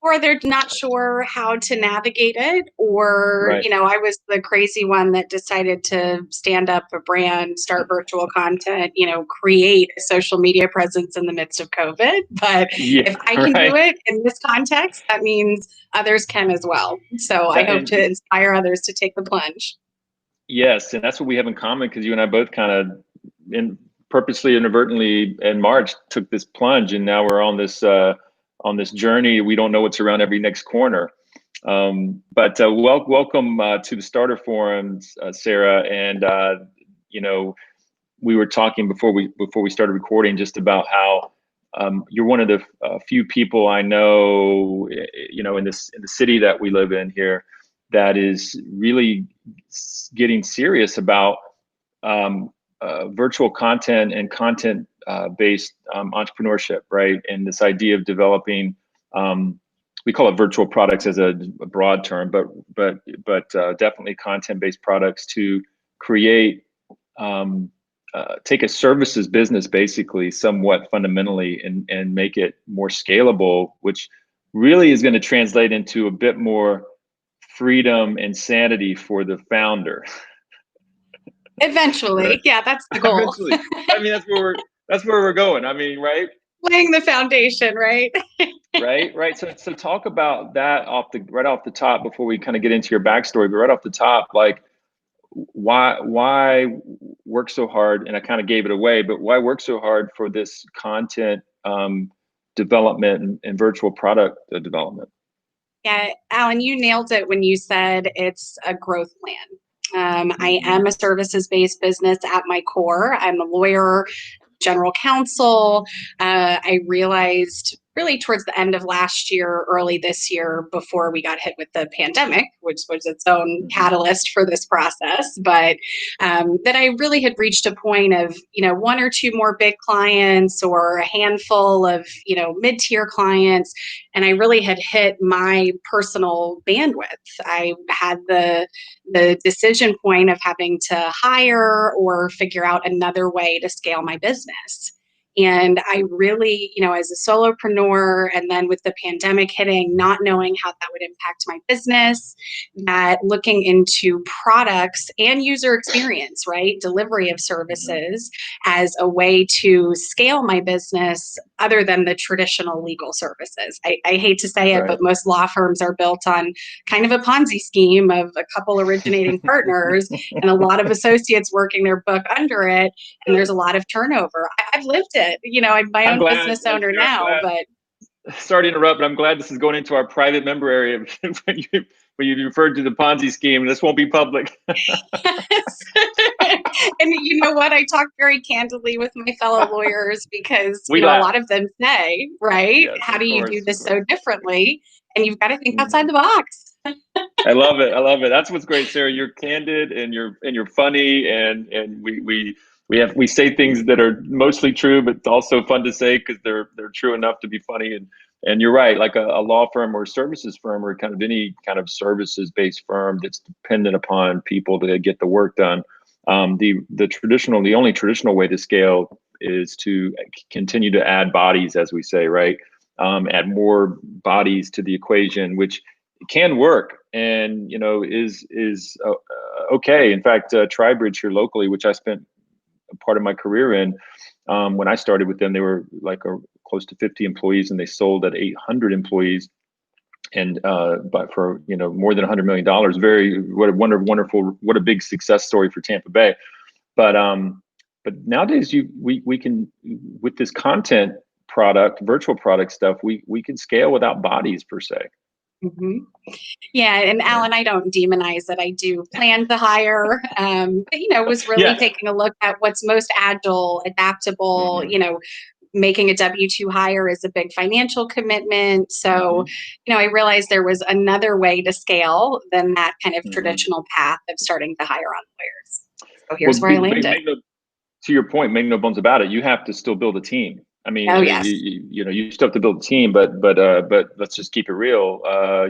or they're not sure how to navigate it, or Right. I was the crazy one that decided to stand up a brand, start virtual content, create a social media presence in the midst of COVID. But Yeah. if I can do Right. it in this context, that means others can as well. So I That, hope and to inspire others to take the plunge. yes, and that's what we have in common, because you and I both kind of, in purposely, inadvertently, in March took this plunge, and now we're on this journey. We don't know what's around every next corner. But welcome to the Starter Forums, Sarah. And you know, we were talking before we started recording just about how you're one of the few people I know, in the city that we live in here, that is really getting serious about virtual content and content based entrepreneurship, right? And this idea of developing, we call it virtual products as a broad term, but definitely content based products to create, take a services business basically somewhat fundamentally, and make it more scalable, which really is going to translate into a bit more freedom and sanity for the founder. Right. Eventually, yeah, that's the goal. Eventually. I mean, that's where we're going. I mean, right? Laying the foundation, right? Right. So talk about that right off the top before we kind of get into your backstory, but right off the top, like, why work so hard? And I kind of gave it away, but why work so hard for this content development and virtual product development? Yeah, Alan, you nailed it when you said it's a growth plan. I Mm-hmm. am a services based business at my core. I'm a lawyer, general counsel. I realized really towards the end of last year, early this year, before we got hit with the pandemic, which was its own Mm-hmm. catalyst for this process, but that I really had reached a point of, one or two more big clients or a handful of, mid-tier clients. And I really had hit my personal bandwidth. I had the decision point of having to hire or figure out another way to scale my business. And I really, as a solopreneur, and then with the pandemic hitting, not knowing how that would impact my business, that looking into products and user experience, right? Delivery of Mm-hmm. services as a way to scale my business other than the traditional legal services. I hate to say it, Right. but most law firms are built on kind of a Ponzi scheme of a couple originating partners and a lot of associates working their book under it. And there's a lot of turnover. I've lived it. I'm my I'm own glad, business owner Sarah, I'm now, glad. but Sorry to interrupt, but I'm glad this is going into our private member area. when you referred to the Ponzi scheme, this won't be public. yes. And you know what? I talk very candidly with my fellow lawyers because, We a laugh. lot of them say, right? Yes, How of do you do course, of this course. so differently? And you've got to think outside Hmm. the box. I love it. I love it. That's what's great, Sarah. You're candid, and you're funny, and we say things that are mostly true, but also fun to say because they're true enough to be funny. And you're right. Like a law firm or a services firm, or kind of any kind of services based firm that's dependent upon people to get the work done. The only traditional way to scale is to continue to add bodies, as we say, right? Add more bodies to the equation, which can work, and is okay. In fact, Tribridge here locally, which I spent a part of my career in, when I started with them, they were like close to 50 employees, and they sold at 800 employees, and but for more than $100 million. What a wonderful, what a big success story for Tampa Bay. But nowadays, we can, with this content product, virtual product stuff, we can scale without bodies per se. Mm-hmm. Yeah, and Right. Alan, I don't demonize it. I do plan to hire, but was really Yeah. taking a look at what's most agile, adaptable. Hmm. Making a W-2 hire is a big financial commitment. So, Hmm. I realized there was another way to scale than that kind of Hmm. traditional path of starting to hire on lawyers. So Well, here's where I landed. to your point, make no bones about it. You have to still build a team. I mean, Oh yes. you still have to build a team, but let's just keep it real.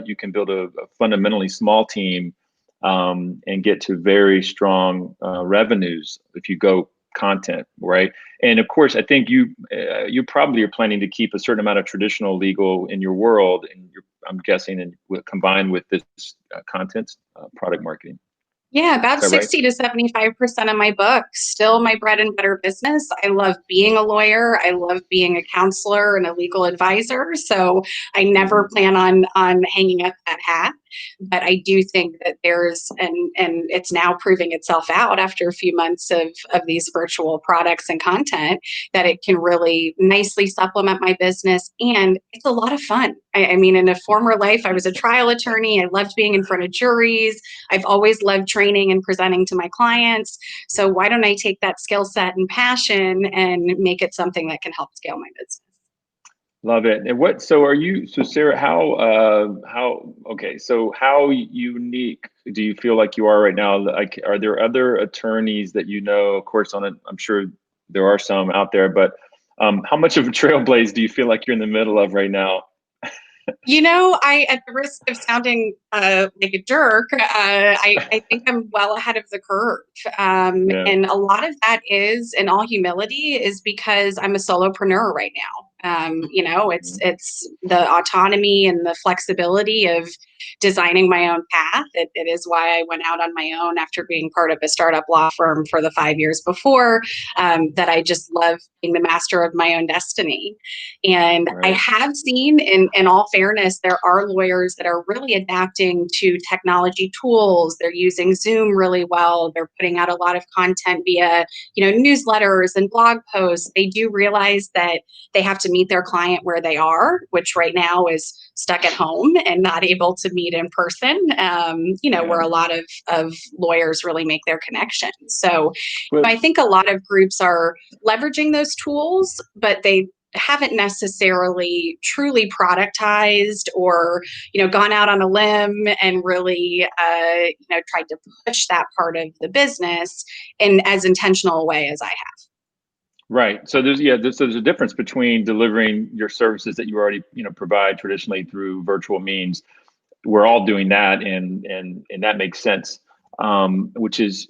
You can build a fundamentally small team, and get to very strong revenues if you go content, right? And of course, I think you probably are planning to keep a certain amount of traditional legal in your world, and I'm guessing, and combined with this content, product marketing. Yeah, Is about that right? 60 to 75% of my book, still my bread and butter business. I love being a lawyer. I love being a counselor and a legal advisor. So I never plan on hanging up that hat. But I do think that there's, and it's now proving itself out after a few months of these virtual products and content, that it can really nicely supplement my business. And it's a lot of fun. I mean, in a former life, I was a trial attorney. I loved being in front of juries. I've always loved training and presenting to my clients. So why don't I take that skill set and passion and make it something that can help scale my business? Love it. And so Sarah, okay, so how unique do you feel like you are right now? Like, are there other attorneys that of course, I'm sure there are some out there, but how much of a trailblaze do you feel like you're in the middle of right now? At the risk of sounding like a jerk, I think I'm well ahead of the curve. Yeah. And a lot of that is, in all humility, is because I'm a solopreneur right now. It's the autonomy and the flexibility of designing my own path. It is why I went out on my own after being part of a startup law firm for the 5 years before, that I just love being the master of my own destiny. And I Right. have seen, in all fairness, there are lawyers that are really adapting to technology tools. They're using Zoom really well. They're putting out a lot of content via, newsletters and blog posts. They do realize that they have to meet their client where they are, which right now is stuck at home and not able to meet in person, where a lot of lawyers really make their connections. So But I think a lot of groups are leveraging those tools, but they haven't necessarily truly productized or gone out on a limb and really tried to push that part of the business in as intentional a way as I have. right. So there's a difference between delivering your services that you already, provide traditionally through virtual means. We're all doing that, and that makes sense. Which is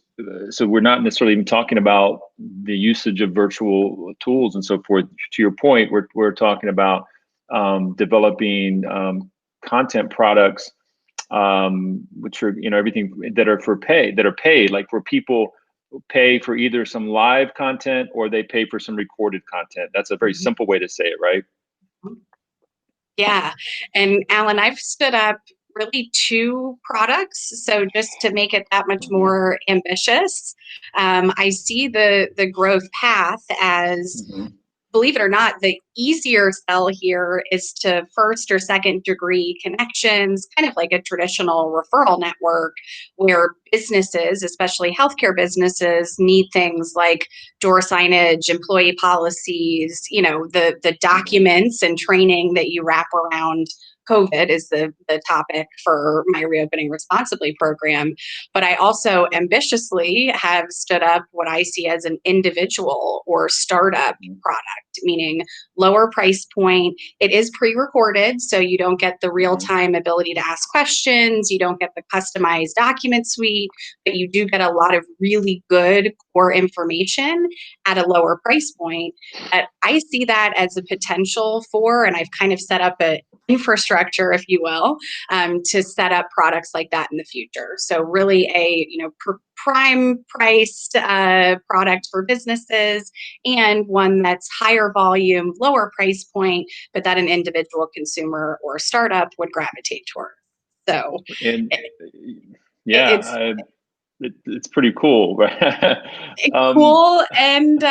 So we're not necessarily even talking about the usage of virtual tools and so forth. To your point, we're talking about developing content products, which are everything that are that are paid, like where people pay for either some live content or they pay for some recorded content. That's a very simple way to say it, right? Yeah. And Alan, I've stood up really two products. So just to make it that much Mm-hmm. more ambitious, I see the growth path as, Mm-hmm. believe it or not, the easier sell here is to first or second degree connections, kind of like a traditional referral network, where businesses, especially healthcare businesses, need things like door signage, employee policies, the documents and training that you wrap around. COVID is the topic for my Reopening Responsibly program. But I also ambitiously have stood up what I see as an individual or startup product, meaning lower price point. It is pre-recorded, so you don't get the real-time ability to ask questions. You don't get the customized document suite, but you do get a lot of really good core information at a lower price point. I see that as a potential for, and I've kind of set up a infrastructure, if you will, to set up products like that in the future. So really a prime priced product for businesses, and one that's higher volume, lower price point, but that an individual consumer or startup would gravitate toward. So And it, it's yeah, it's pretty cool, right? cool, and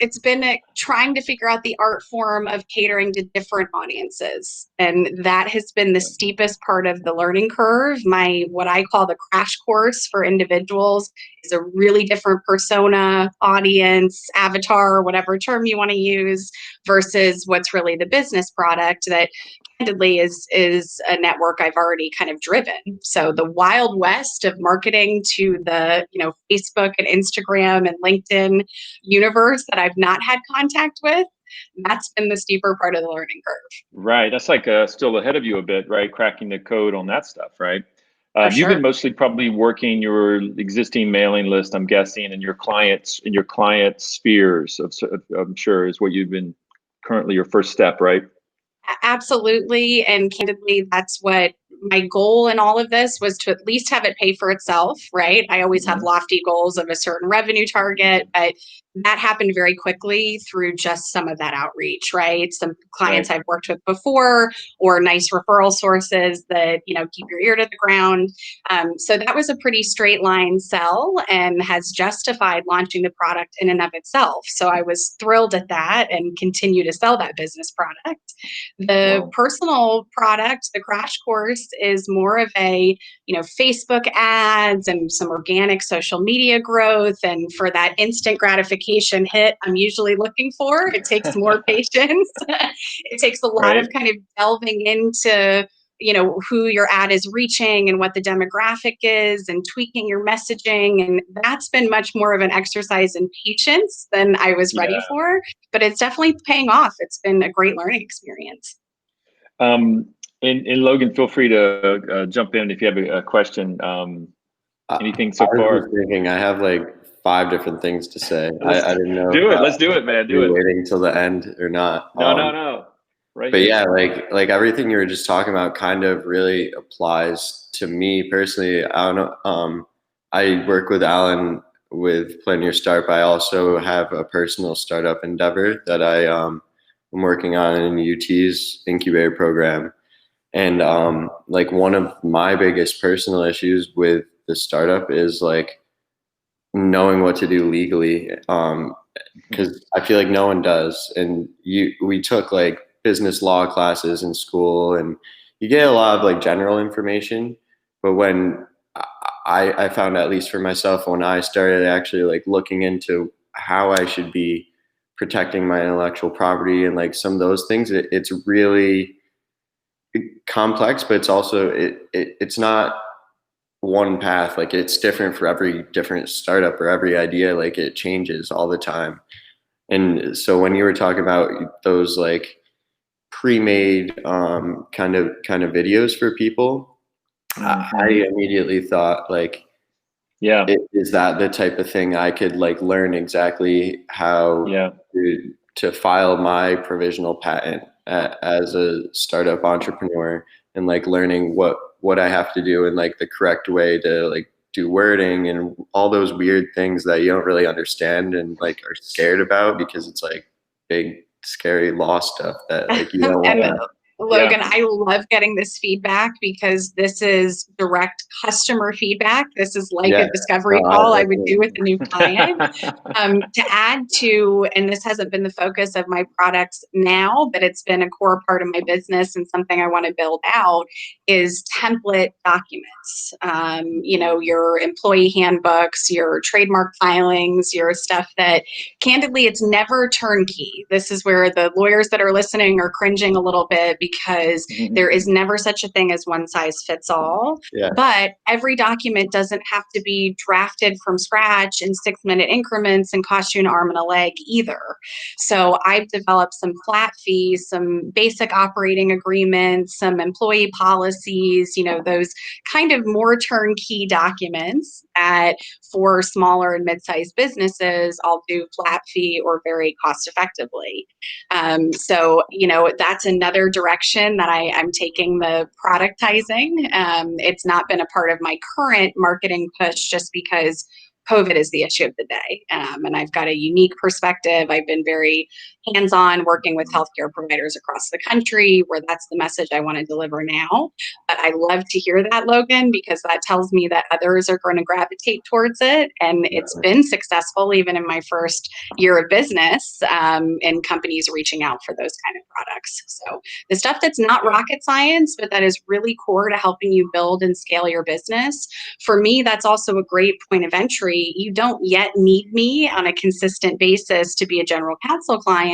it's been trying to figure out the art form of catering to different audiences, and that has been the steepest part of the learning curve. My what I call the crash course for individuals is a really different persona, audience, avatar, whatever term you want to use, versus what's really the business product that candidly is a network I've already kind of driven. So the wild west of marketing to the Facebook and Instagram and LinkedIn universe that I've not had contact with, that's been the steeper part of the learning curve. Right, that's like still ahead of you a bit, right? Cracking the code on that stuff, right? For You've been sure. mostly probably working your existing mailing list, I'm guessing, and your client spheres. I'm sure is what you've been currently your first step, right? Absolutely. And candidly, that's what my goal in all of this was, to at least have it pay for itself, right? I always have lofty goals of a certain revenue target, but that happened very quickly through just some of that outreach, right? Some clients I've worked with before, or nice referral sources that, keep your ear to the ground. So that was a pretty straight line sell, and has justified launching the product in and of itself. So I was thrilled at that, and continue to sell that business product. The personal product, the crash course, is more of a, Facebook ads and some organic social media growth. And for that instant gratification hit I'm usually looking for, it takes more patience. It takes a lot of kind of delving into, who your ad is reaching and what the demographic is, and tweaking your messaging. And that's been much more of an exercise in patience than I was ready for, but it's definitely paying off. It's been a great learning experience. And Logan, feel free to jump in if you have a question. Anything so far? I was thinking, I have like 5 different things to say. I didn't know. Do it. Let's do it, man. Do it. Waiting till the end or not? No. Right. But yeah, like everything you were just talking about kind of really applies to me personally. I don't know. I work with Alan with Plan Your Start, but I also have a personal startup endeavor that I'm working on in UT's incubator program. And like one of my biggest personal issues with the startup is like knowing what to do legally, because I feel like no one does. And we took like business law classes in school, and you get a lot of like general information, but when I found, at least for myself, when I started actually like looking into how I should be protecting my intellectual property and like some of those things, it's really complex, but it's also it's not one path. Like it's different for every different startup or every idea. Like it changes all the time. And so when you were talking about those like pre-made kind of videos for people, I immediately thought like, is that the type of thing I could like learn exactly how to file my provisional patent as a startup entrepreneur, and like learning what I have to do and like the correct way to like do wording and all those weird things that you don't really understand and like are scared about, because it's like big scary law stuff that like you don't want to. Logan, I love getting this feedback, because this is direct customer feedback. This is like a discovery call I would do with a new client. To add to, and this hasn't been the focus of my products now, but it's been a core part of my business and something I want to build out, is template documents. Your employee handbooks, your trademark filings, your stuff that candidly, it's never turnkey. This is where the lawyers that are listening are cringing a little bit, because there is never such a thing as one size fits all. But every document doesn't have to be drafted from scratch in 6-minute increments and cost you an arm and a leg either. So I've developed some flat fees, some basic operating agreements, some employee policies, those kind of more turnkey documents that for smaller and mid-sized businesses, I'll do flat fee or very cost effectively. So, that's another direction that I'm taking the productizing. It's not been a part of my current marketing push, just because COVID is the issue of the day. And I've got a unique perspective. I've been very hands-on working with healthcare providers across the country, where that's the message I want to deliver now. But I love to hear that, Logan, because that tells me that others are going to gravitate towards it. And it's been successful even in my first year of business, and companies reaching out for those kind of products. So the stuff that's not rocket science, but that is really core to helping you build and scale your business. For me, that's also a great point of entry. You don't yet need me on a consistent basis to be a general counsel client,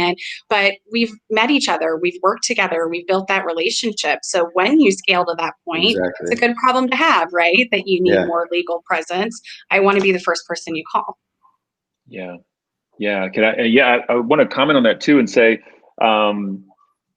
but we've met each other, we've worked together, we've built that relationship. So when you scale to that point, it's a good problem to have, right? That you need more legal presence. I want to be the first person you call. Yeah. Can I want to comment on that too and say,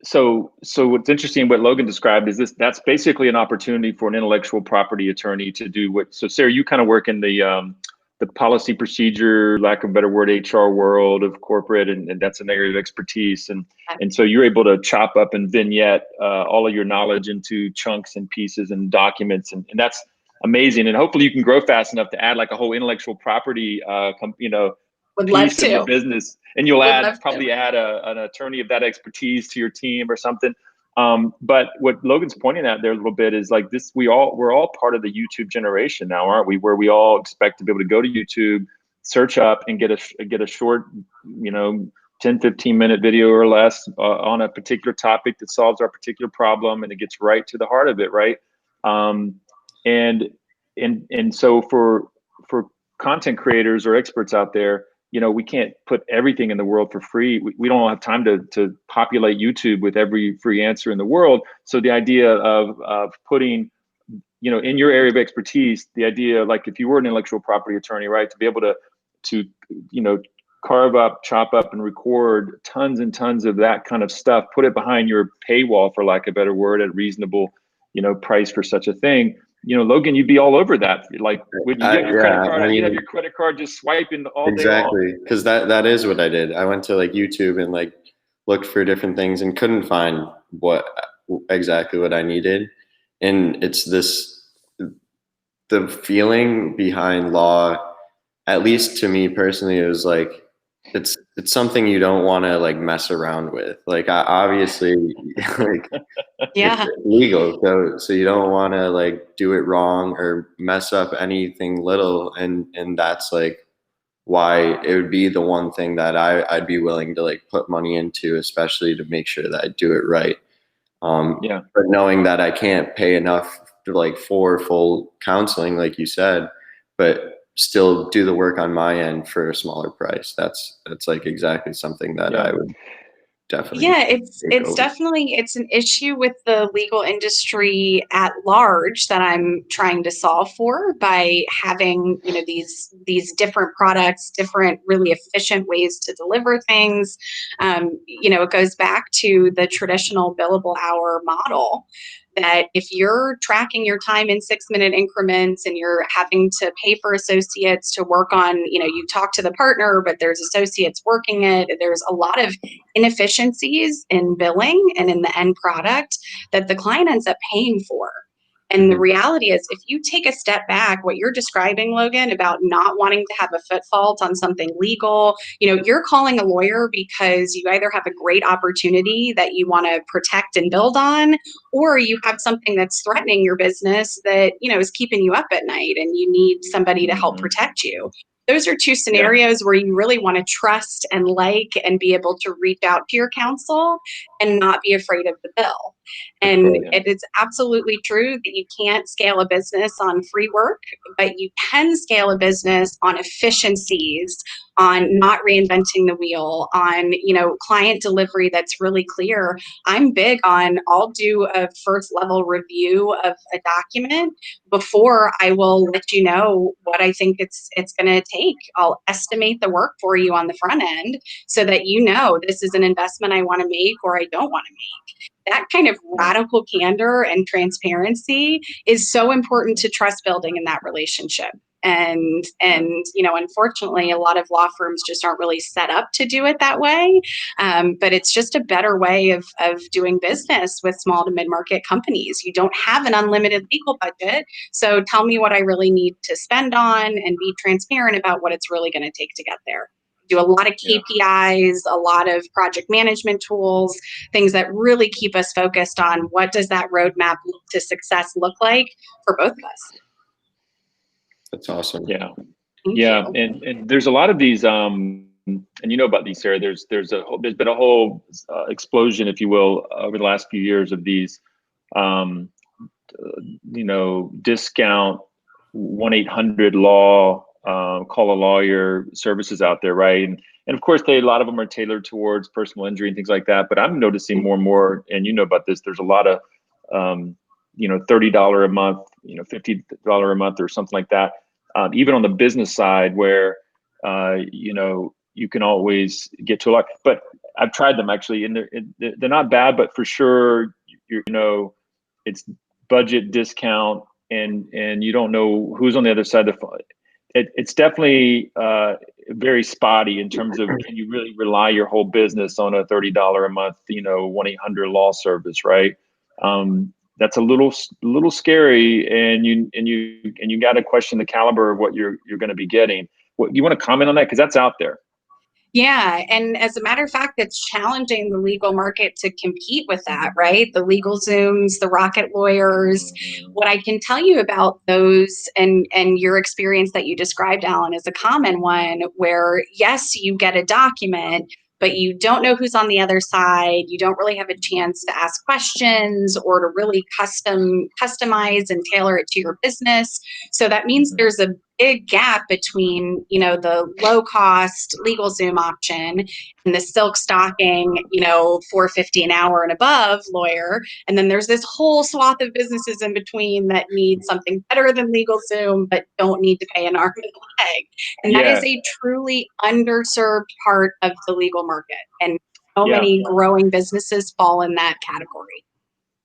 so what's interesting, what Logan described is that's basically an opportunity for an intellectual property attorney to do so Sarah, you kind of work in the the policy procedure, lack of a better word, HR world of corporate, and that's an area of expertise. And so you're able to chop up and vignette all of your knowledge into chunks and pieces and documents, and that's amazing. And hopefully you can grow fast enough to add like a whole intellectual property, Would love piece of the to. business, and you'll Would probably add an attorney of that expertise to your team or something. But what Logan's pointing at there a little bit is like this, we're all part of the YouTube generation now, aren't we? Where we all expect to be able to go to YouTube, search up and get a short, 10, 15 minute video or less on a particular topic that solves our particular problem, and it gets right to the heart of it, right? And so for content creators or experts out there, we can't put everything in the world for free. We don't have time to populate YouTube with every free answer in the world. So the idea of putting, in your area of expertise, the idea, like if you were an intellectual property attorney, right, to be able to carve up, chop up, and record tons and tons of that kind of stuff, put it behind your paywall, for lack of a better word, at reasonable, price for such a thing. Logan, you'd be all over that. Like when you get your credit card, you'd have your credit card just swiping all day long. Exactly, because that is what I did. I went to like YouTube and like looked for different things and couldn't find exactly what I needed. And it's the feeling behind law, at least to me personally, it was like it's something you don't want to like mess around with. Like obviously like Yeah. it's legal, so you don't want to like do it wrong or mess up anything little, and that's like why it would be the one thing that I'd be willing to like put money into, especially to make sure that I do it right. But knowing that I can't pay enough to like for full counseling, like you said, but still do the work on my end for a smaller price. That's like exactly something that I would definitely. Yeah, it's definitely, it's an issue with the legal industry at large that I'm trying to solve for by having, these different products, different really efficient ways to deliver things. It goes back to the traditional billable hour model, that if you're tracking your time in 6-minute increments and you're having to pay for associates to work on, you talk to the partner, but there's associates working it, there's a lot of inefficiencies in billing and in the end product that the client ends up paying for. And the reality is, if you take a step back, what you're describing, Logan, about not wanting to have a foot fault on something legal, you're calling a lawyer because you either have a great opportunity that you want to protect and build on, or you have something that's threatening your business that, is keeping you up at night and you need somebody to help protect you. Those are two scenarios where you really want to trust and and be able to reach out to your counsel and not be afraid of the bill. And it is absolutely true that you can't scale a business on free work, but you can scale a business on efficiencies, on not reinventing the wheel, on, client delivery that's really clear. I'm big on, I'll do a first level review of a document before I will let you know what I think it's going to take. I'll estimate the work for you on the front end so that this is an investment I want to make or I don't want to make. That kind of radical candor and transparency is so important to trust building in that relationship. And unfortunately, a lot of law firms just aren't really set up to do it that way. But it's just a better way of doing business with small to mid-market companies. You don't have an unlimited legal budget. So tell me what I really need to spend on and be transparent about what it's really going to take to get there. Do a lot of KPIs, a lot of project management tools, things that really keep us focused on what does that roadmap to success look like for both of us. That's awesome. Yeah. Thank Yeah. you. And there's a lot of these, and about these, Sarah, there's been a whole explosion, if you will, over the last few years of these, discount 1-800-LAW, call a lawyer services out there, right? And of course, a lot of them are tailored towards personal injury and things like that. But I'm noticing more and more, and about this, there's a lot of, $30 a month, $50 a month or something like that. Even on the business side where, you can always get to a lot, but I've tried them actually, and they're not bad, but for sure, it's budget discount and you don't know who's on the other side of the phone. it's definitely very spotty in terms of, can you really rely your whole business on a $30 a month, 1-800 law service, right? That's a little scary, and you got to question the caliber of what you're going to be getting. What you want to comment on that, because that's out there. Yeah. And as a matter of fact, it's challenging the legal market to compete with that, right? The LegalZooms, the Rocket Lawyers. What I can tell you about those, and your experience that you described, Alan, is a common one where, yes, you get a document, but you don't know who's on the other side. You don't really have a chance to ask questions or to really customize and tailor it to your business. So that means there's a big gap between, the low cost LegalZoom option and the silk stocking, $450 an hour and above lawyer. And then there's this whole swath of businesses in between that need something better than LegalZoom, but don't need to pay an arm and a leg. And that is a truly underserved part of the legal market. And so many growing businesses fall in that category.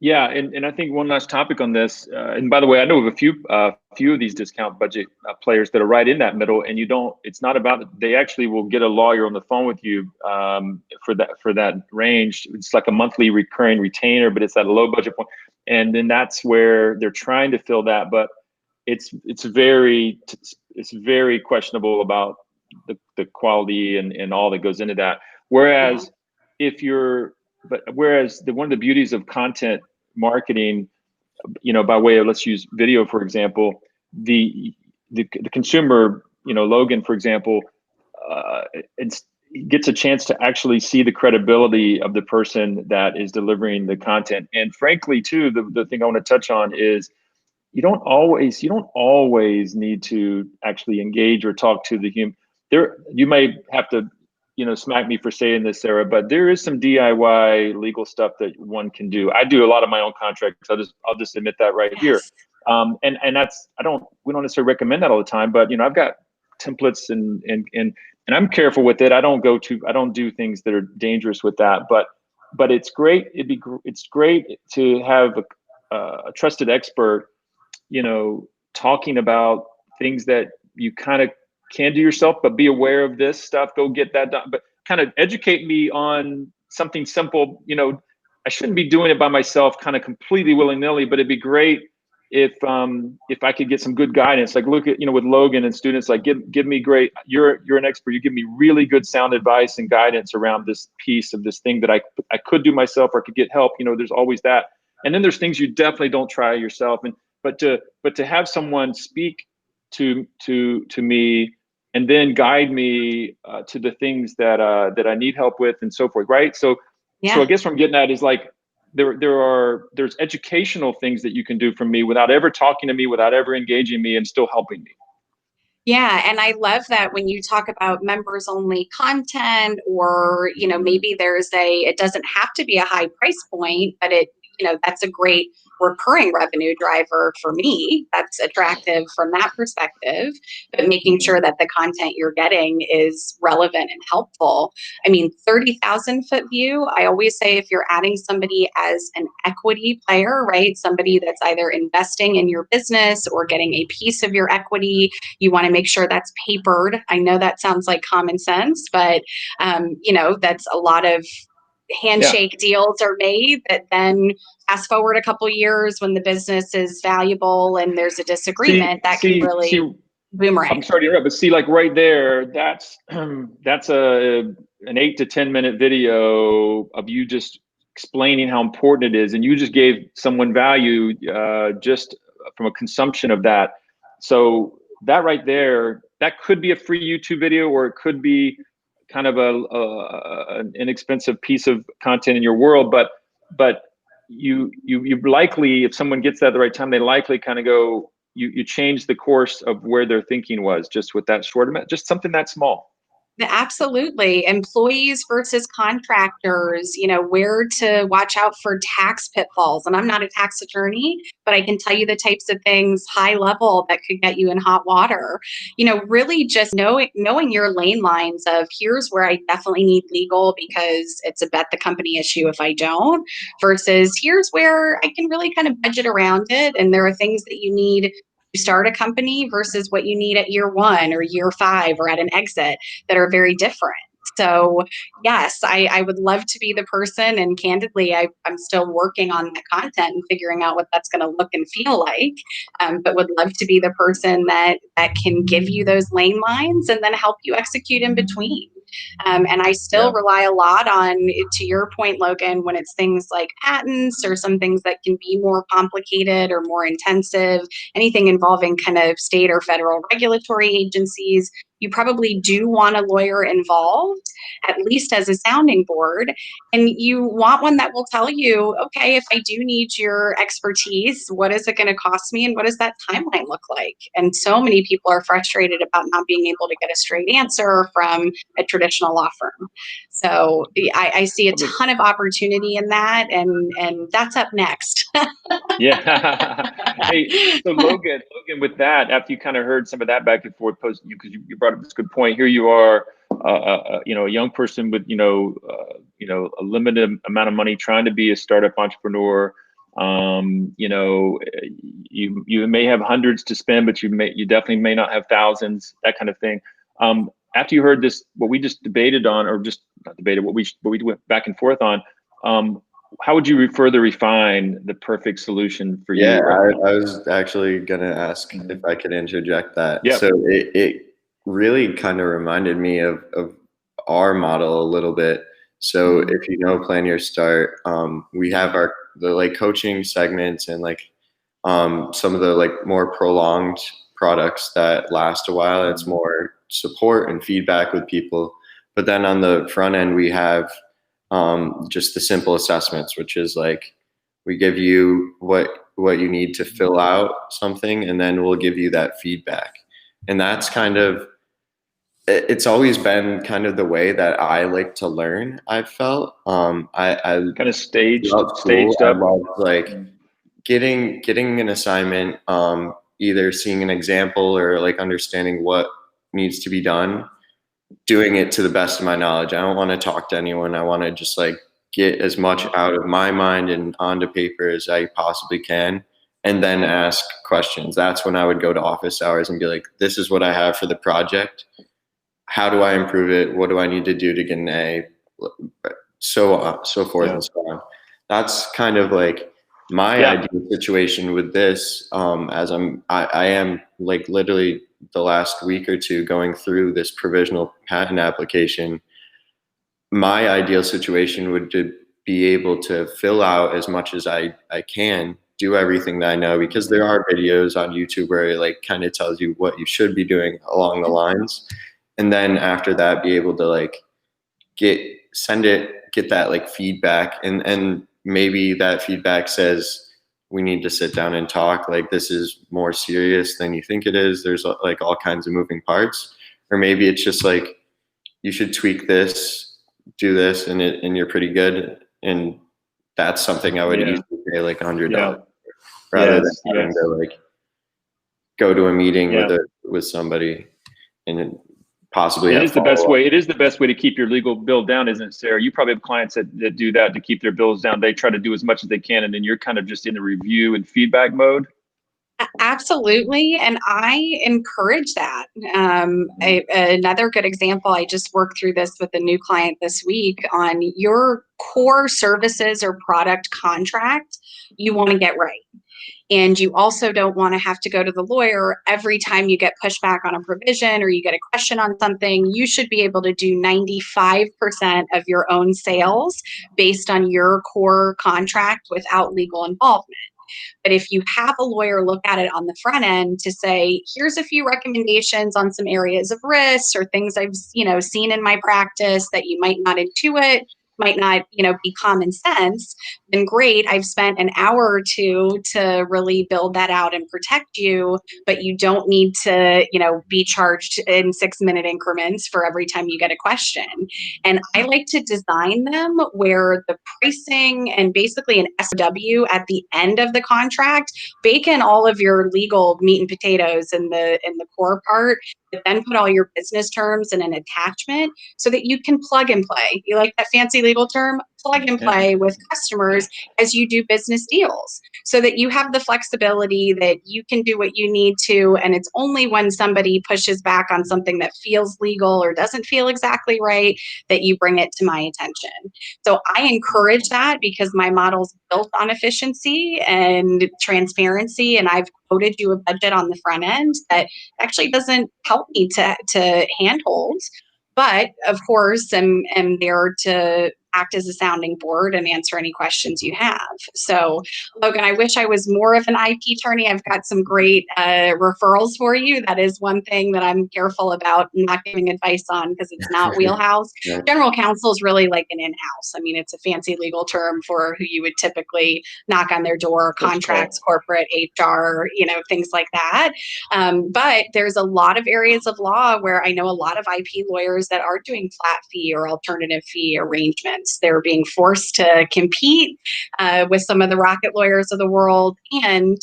Yeah, and I think one last topic on this, and by the way, I know of a few of these discount budget players that are right in that middle, and it's not about, they actually will get a lawyer on the phone with you for that range. It's like a monthly recurring retainer, but it's at a low budget point, and then that's where they're trying to fill that, but it's very questionable about the quality and all that goes into that. Whereas one of the beauties of content marketing, by way of, let's use video for example, the consumer, Logan for example, gets a chance to actually see the credibility of the person that is delivering the content. And frankly, too, the thing I want to touch on is you don't always need to actually engage or talk to the human. You may have to smack me for saying this, Sarah, but there is some DIY legal stuff that one can do. I do a lot of my own contracts. I'll just admit that right here. And that's, we don't necessarily recommend that all the time, but I've got templates and I'm careful with it. I don't do things that are dangerous with that, but it's great. It's great to have a trusted expert, talking about things that you kind of can do yourself, but be aware of this stuff, go get that done, but kind of educate me on something simple. I shouldn't be doing it by myself kind of completely willy-nilly, but it'd be great if I could get some good guidance. Like look at, with Logan and students, like give me great, you're an expert, you give me really good sound advice and guidance around this piece of this thing that I could do myself or could get help. There's always that. And then there's things you definitely don't try yourself. But to have someone speak to me and then guide me to the things that I need help with and so forth, right? So I guess what I'm getting at is like there's educational things that you can do from me without ever talking to me, without ever engaging me, and still helping me. Yeah, and I love that when you talk about members only content, or maybe it doesn't have to be a high price point, but that's a great recurring revenue driver for me. That's attractive from that perspective, but making sure that the content you're getting is relevant and helpful. I mean, 30,000 foot view, I always say if you're adding somebody as an equity player, right? Somebody that's either investing in your business or getting a piece of your equity, you want to make sure that's papered. I know that sounds like common sense, but that's a lot of handshake deals are made that then fast forward a couple years when the business is valuable and there's a disagreement that can really boomerang. I'm sorry to interrupt, but see, like right there, that's an 8 to 10 minute video of you just explaining how important it is, and you just gave someone value just from a consumption of that. So that right there, that could be a free YouTube video, or it could be kind of an inexpensive piece of content in your world, but you likely, if someone gets that at the right time, they likely kind of go, you change the course of where their thinking was just with that short amount, just something that small. Absolutely. Employees versus contractors, where to watch out for tax pitfalls. And I'm not a tax attorney, but I can tell you the types of things high level that could get you in hot water. Really just knowing your lane lines of here's where I definitely need legal because it's a bet the company issue if I don't, versus here's where I can really kind of budget around it. And there are things that you need you start a company versus what you need at year 1 or year 5 or at an exit that are very different. So yes, I would love to be the person, and candidly, I'm still working on the content and figuring out what that's going to look and feel like. But would love to be the person that can give you those lane lines and then help you execute in between. And I still rely a lot on, to your point, Logan, when it's things like patents or some things that can be more complicated or more intensive, anything involving kind of state or federal regulatory agencies, you probably do want a lawyer involved, at least as a sounding board. And you want one that will tell you, okay, if I do need your expertise, what is it going to cost me and what does that timeline look like? And so many people are frustrated about not being able to get a straight answer from a traditional law firm. So I see a ton of opportunity in that, and that's up next. Yeah. Hey, so Logan, with that, after you kind of heard some of that back and forth post, because you brought up this good point. Here you are, a young person with a limited amount of money, trying to be a startup entrepreneur. You may have hundreds to spend, but you definitely may not have thousands, that kind of thing. After you heard this, what we just debated on, or just not debated, what we went back and forth on, how would you further refine the perfect solution for you? Yeah, I was actually going to ask if I could interject that. Yep. So it really kind of reminded me of our model a little bit. So if you know Plan Your Start, we have the like coaching segments and like some of the like more prolonged products that last a while. It's more support and feedback with people. But then on the front end, we have just the simple assessments, which is like we give you what you need to fill out something, and then we'll give you that feedback. And that's kind of, it's always been kind of the way that I like to learn. I've felt I kind of staged up. I love like getting an assignment, either seeing an example or like understanding what needs to be done, doing it to the best of my knowledge. I don't want to talk to anyone. I want to just like get as much out of my mind and onto paper as I possibly can, and then ask questions. That's when I would go to office hours and be like, this is what I have for the project. How do I improve it? What do I need to do to get an A? So forth and so on. That's kind of like my ideal situation with this, as I am like literally the last week or two going through this provisional patent application. My ideal situation would be able to fill out as much as I can, do everything that I know, because there are videos on YouTube where it like kind of tells you what you should be doing along the lines. And then after that, be able to like get that like feedback, and maybe that feedback says, we need to sit down and talk, like this is more serious than you think it is. There's like all kinds of moving parts. Or maybe it's just like, you should tweak this, do this, and you're pretty good. And that's something I would easily pay like $100 rather than having to like go to a meeting with somebody and possibly it is the best way. It is the best way to keep your legal bill down, isn't it, Sarah? You probably have clients that do that to keep their bills down. They try to do as much as they can, and then you're kind of just in the review and feedback mode. Absolutely. And I encourage that. Another good example, I just worked through this with a new client this week on your core services or product contract. You want to get right. And you also don't want to have to go to the lawyer every time you get pushback on a provision or you get a question on something. You should be able to do 95% of your own sales based on your core contract without legal involvement. But if you have a lawyer look at it on the front end to say, here's a few recommendations on some areas of risk or things I've seen in my practice that you might not intuit, might not be common sense, then great. I've spent an hour or two to really build that out and protect you, but you don't need to be charged in 6-minute increments for every time you get a question. And I like to design them where the pricing and basically an SOW at the end of the contract, bake in all of your legal meat and potatoes in the core part, but then put all your business terms in an attachment so that you can plug and play. You like that fancy legal term? plug and play with customers as you do business deals, so that you have the flexibility that you can do what you need to. And it's only when somebody pushes back on something that feels legal or doesn't feel exactly right that you bring it to my attention. So I encourage that, because my model's built on efficiency and transparency. And I've quoted you a budget on the front end that actually doesn't help me to handhold. But of course, am there to act as a sounding board and answer any questions you have. So, Logan, I wish I was more of an IP attorney. I've got some great referrals for you. That is one thing that I'm careful about not giving advice on, because it's not wheelhouse. Yeah. General counsel is really like an in-house. I mean, it's a fancy legal term for who you would typically knock on their door, contracts, corporate, HR, things like that. But there's a lot of areas of law where I know a lot of IP lawyers that are doing flat fee or alternative fee arrangements. They're being forced to compete with some of the rocket lawyers of the world. And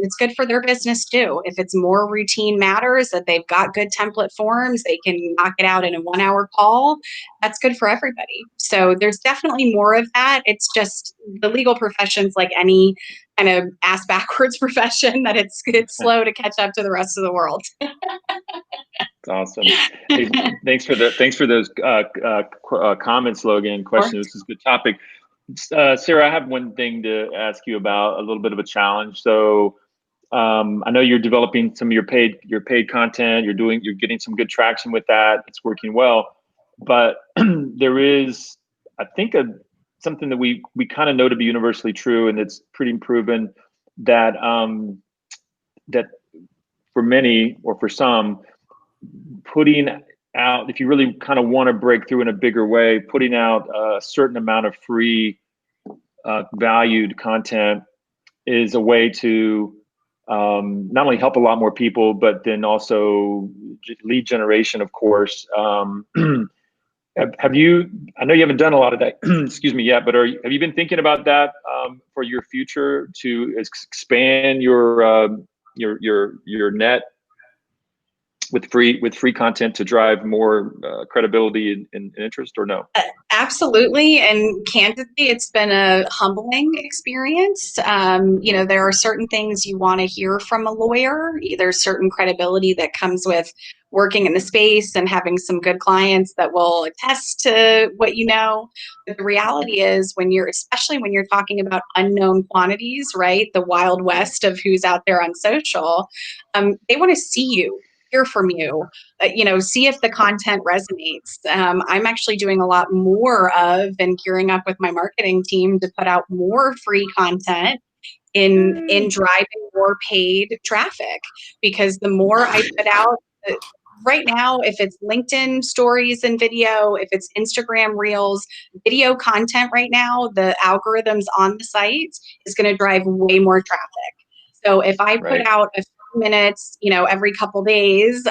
it's good for their business too. If it's more routine matters that they've got good template forms, they can knock it out in a 1-hour call. That's good for everybody. So there's definitely more of that. It's just the legal profession's like any kind of ass backwards profession, that it's slow to catch up to the rest of the world. Awesome. Hey, thanks for those comments, Logan. Questions. This is a good topic. Sarah, I have one thing to ask you about, a little bit of a challenge. So I know you're developing some of your paid content. You're getting some good traction with that. It's working well, but there is, I think, something that we kind of know to be universally true, and it's pretty proven, that that for many, or for some, putting out, if you really kind of want to break through in a bigger way, putting out a certain amount of free valued content is a way to not only help a lot more people, but then also lead generation, of course. Have you, I know you haven't done a lot of that, excuse me, yet, but have you been thinking about that for your future, to expand your net with free content to drive more credibility and interest, or no? Absolutely. And candidly, it's been a humbling experience. There are certain things you want to hear from a lawyer. There's certain credibility that comes with working in the space and having some good clients that will attest to what you know. But the reality is, especially when you're talking about unknown quantities, right? The wild west of who's out there on social, they want to see you, hear from you, see if the content resonates. I'm actually doing a lot more of, and gearing up with my marketing team to put out more free content in driving more paid traffic, because the more I put out, right now, if it's LinkedIn stories and video, if it's Instagram reels, video content right now, the algorithms on the site is going to drive way more traffic. So if I put out a few minutes, every couple days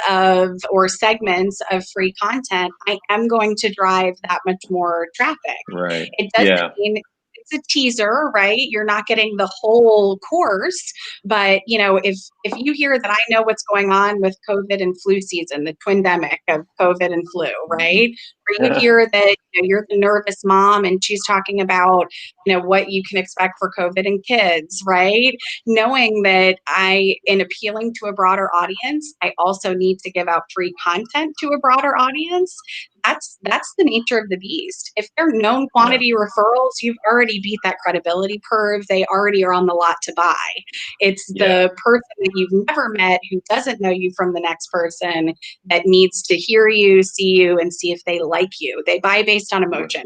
or segments of free content, I am going to drive that much more traffic. Right. It doesn't mean it's a teaser, right? You're not getting the whole course, but if you hear that I know what's going on with COVID and flu season, the twindemic of COVID and flu, right? Or you hear that you're the nervous mom and she's talking about what you can expect for COVID and kids, right? Knowing that in appealing to a broader audience, I also need to give out free content to a broader audience. That's the nature of the beast. If they're known quantity referrals, you've already beat that credibility curve. They already are on the lot to buy. It's the person that you've never met, who doesn't know you from the next person, that needs to hear you, see you, and see if they like you. They buy based on emotion.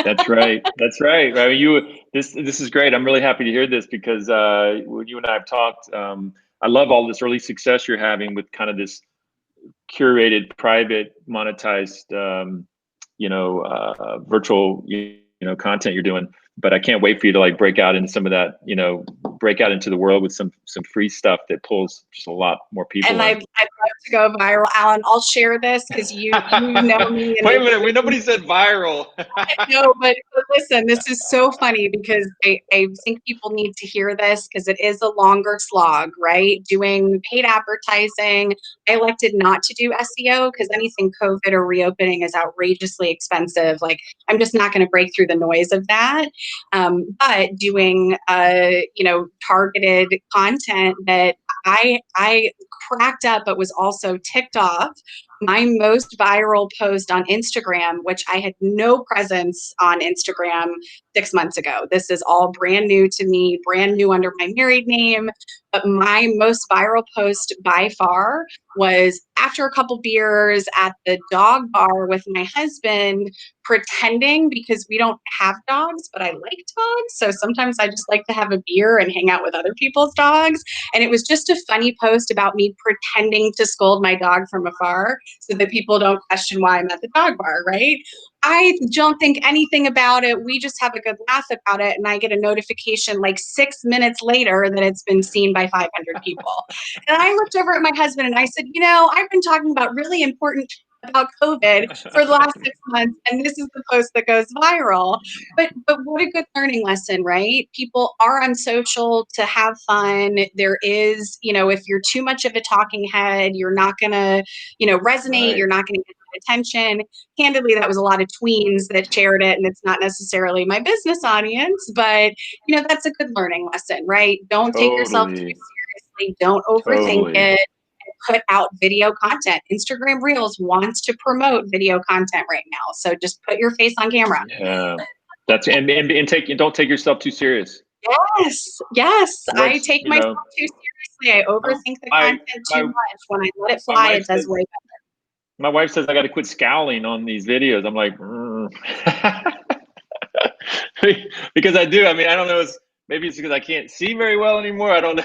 That's right. That's right. I mean, this is great. I'm really happy to hear this, because when you and I have talked, I love all this early success you're having with kind of this curated, private, monetized, virtual, content you're doing. But I can't wait for you to break out into some of that, break out into the world with some free stuff that pulls just a lot more people And in. I'd love to go viral, Alan. I'll share this because you know me. And Wait a minute, nobody said viral. no, but listen, this is so funny because I think people need to hear this because it is a longer slog, right? Doing paid advertising. I elected not to do SEO because anything COVID or reopening is outrageously expensive. Like, I'm just not going to break through the noise of that. But doing, targeted content that I cracked up, but was also ticked off. My most viral post on Instagram, which I had no presence on Instagram 6 months ago. This is all brand new to me, brand new under my married name. But my most viral post by far was after a couple beers at the dog bar with my husband, pretending, because we don't have dogs, but I like dogs. So sometimes I just like to have a beer and hang out with other people's dogs. And it was just a funny post about me pretending to scold my dog from afar so that people don't question why I'm at the dog bar, right? I don't think anything about it. We just have a good laugh about it. And I get a notification like 6 minutes later that it's been seen by 500 people. And I looked over at my husband and I said, I've been talking about really important about COVID for the last 6 months, and this is the post that goes viral. But what a good learning lesson, right? People are on social to have fun. There is, if you're too much of a talking head, you're not gonna, resonate. Right. You're not gonna get attention. Candidly, that was a lot of tweens that shared it, and it's not necessarily my business audience, but that's a good learning lesson, right? Don't take yourself too Totally. seriously. Don't overthink Totally. it. Put out video content. Instagram Reels wants to promote video content right now. So just put your face on camera. Yeah. That's and don't take yourself too serious. Yes. I What's take myself too seriously. I overthink the content too much. When I let it fly, it does way better. My wife says I got to quit scowling on these videos. I'm like, because I do. I mean, I don't know. Maybe it's because I can't see very well anymore. I don't know.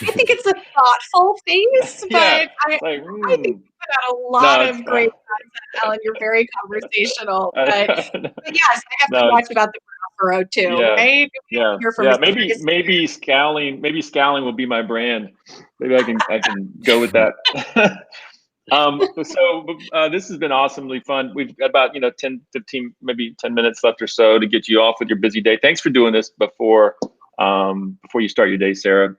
I think it's a thoughtful face, but Yeah, I think you put out a lot of great content, Alan. You're very conversational. But yes, I have to watch about the brow furrow too, right? Yeah. Maybe scowling will be my brand. Maybe I can go with that. This has been awesomely fun. We've got about 10, 15, maybe 10 minutes left or so to get you off with your busy day. Thanks for doing this before you start your day, Sarah.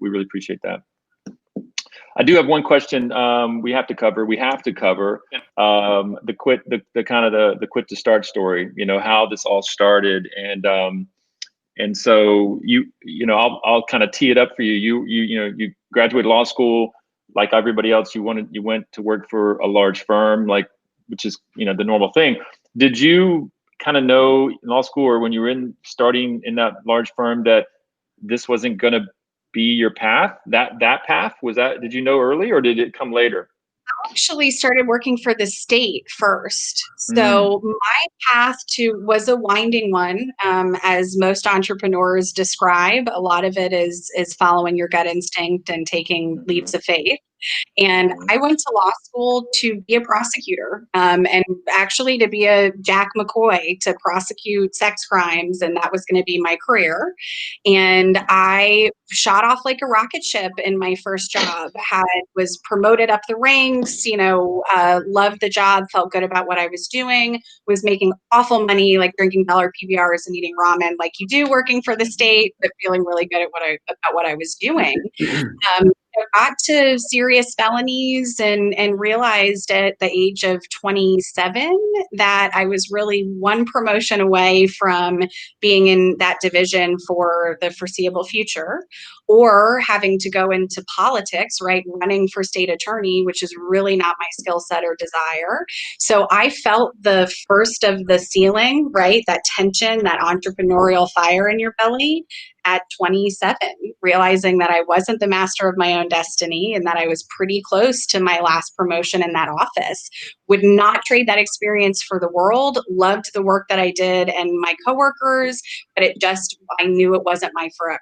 We really appreciate that. I do have one question we have to cover. The quit to start story. How this all started, and so I'll kind of tee it up for you. You graduated law school. Like everybody else, you went to work for a large firm, which is the normal thing. Did you kind of know in law school or when you were starting in that large firm that this wasn't going to be your path? That path did you know early or did it come later? I actually started working for the state first. So my path was a winding one, as most entrepreneurs describe. A lot of it is following your gut instinct and taking leaps of faith. And I went to law school to be a prosecutor, and actually to be a Jack McCoy, to prosecute sex crimes. And that was going to be my career. And I shot off like a rocket ship in my first job, was promoted up the ranks, loved the job, felt good about what I was doing, was making awful money, like drinking dollar PBRs and eating ramen like you do working for the state, but feeling really good about what I was doing. I got to serious felonies and realized at the age of 27 that I was really one promotion away from being in that division for the foreseeable future, or having to go into politics, right? Running for state attorney, which is really not my skill set or desire. So I felt the first of the ceiling, right? That tension, that entrepreneurial fire in your belly at 27, realizing that I wasn't the master of my own destiny and that I was pretty close to my last promotion in that office. Would not trade that experience for the world. Loved the work that I did and my coworkers, but I knew it wasn't my forever.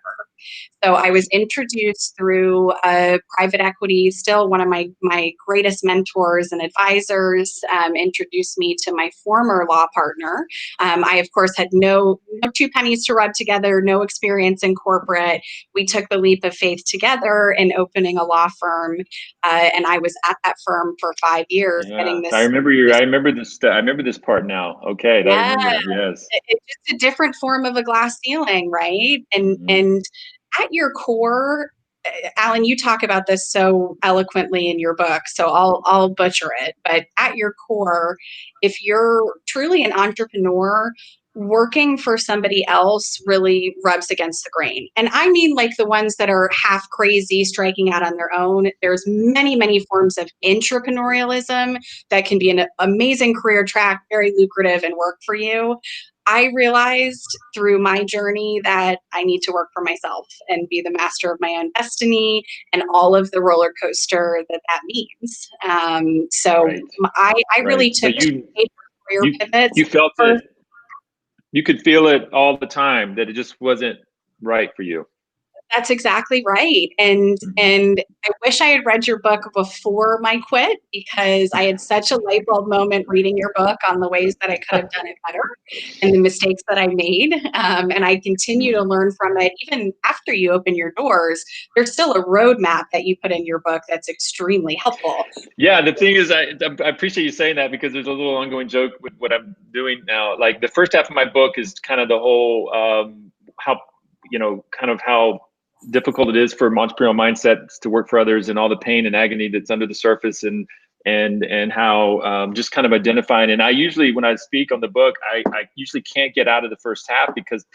So I was introduced through private equity, still one of my greatest mentors and advisors, introduced me to my former law partner. I, of course, had no two pennies to rub together, no experience in corporate. We took the leap of faith together in opening a law firm, and I was at that firm for 5 years, Yeah, getting I this. remember I remember this. I remember this part now. Okay, I Yeah, remember. Yes. it's just a different form of a glass ceiling, right? And Hmm. and at your core, Alan, you talk about this so eloquently in your book, so I'll butcher it. But at your core, if you're truly an entrepreneur, working for somebody else really rubs against the grain. And I mean like the ones that are half crazy, striking out on their own. There's many, many forms of entrepreneurialism that can be an amazing career track, very lucrative, and work for you. I realized through my journey that I need to work for myself and be the master of my own destiny and all of the roller coaster that that means. So Right. I Right. really So took career you pivots you felt for. it. You could feel it all the time that it just wasn't right for you. That's exactly right. And Hmm. and I wish I had read your book before my quit, because I had such a light bulb moment reading your book on the ways that I could have done it better and the mistakes that I made. And I continue to learn from it. Even after you open your doors, there's still a roadmap that you put in your book that's extremely helpful. Yeah, the thing is, I appreciate you saying that, because there's a little ongoing joke with what I'm doing now. Like the first half of my book is kind of the whole how kind of how difficult it is for entrepreneurial mindsets to work for others, and all the pain and agony that's under the surface, and how just kind of identifying. And I usually, when I speak on the book, I usually can't get out of the first half, because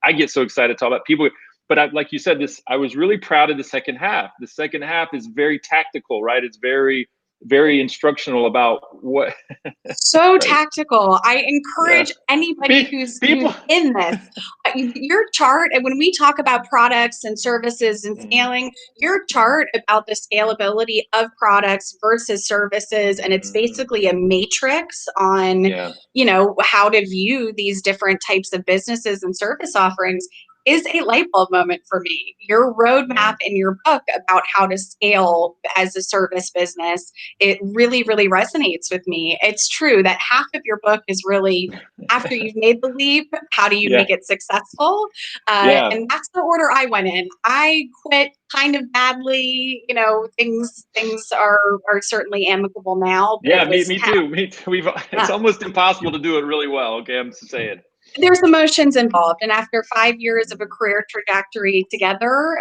I get so excited to talk about people. But like you said, I was really proud of the second half. The second half is very tactical, right? It's very, very instructional about what, So right? tactical. I Yeah. encourage anybody who's People. in this. Your chart, and when we talk about products and services and Mhm, scaling, your chart about the scalability of products versus services, and it's mhm. basically a matrix on, Yeah. how to view these different types of businesses and service offerings, is a light bulb moment for me. Your Yeah. roadmap in your book about how to scale as a service business, it really, really resonates with me. It's true that half of your book is really, after you've made the leap, how do you Yeah. make it successful? Yeah. And that's the order I went in. I quit kind of badly. Things are certainly amicable now, but it Yeah. Me. was Me tough. too. Me too. It's almost impossible to do it really well. Okay, I'm just saying. There's emotions involved, and after 5 years of a career trajectory together,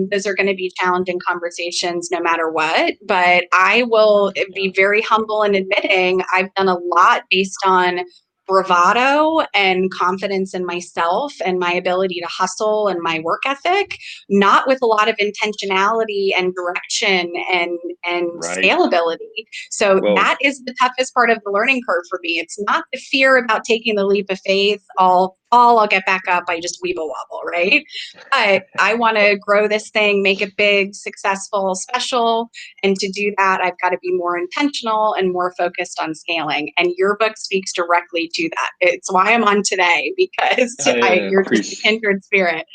those are going to be challenging conversations no matter what. But I will Yeah. be very humble in admitting I've done a lot based on bravado and confidence in myself and my ability to hustle and my work ethic, not with a lot of intentionality and direction and Right. scalability. So Well. that is the toughest part of the learning curve for me. It's not the fear about taking the leap of faith. I'll get back up. I just weeble wobble, right? But I want to grow this thing, make it big, successful, special. And to do that, I've got to be more intentional and more focused on scaling. And your book speaks directly to that. It's why I'm on today, because I you're just a appreciate. kindred spirit.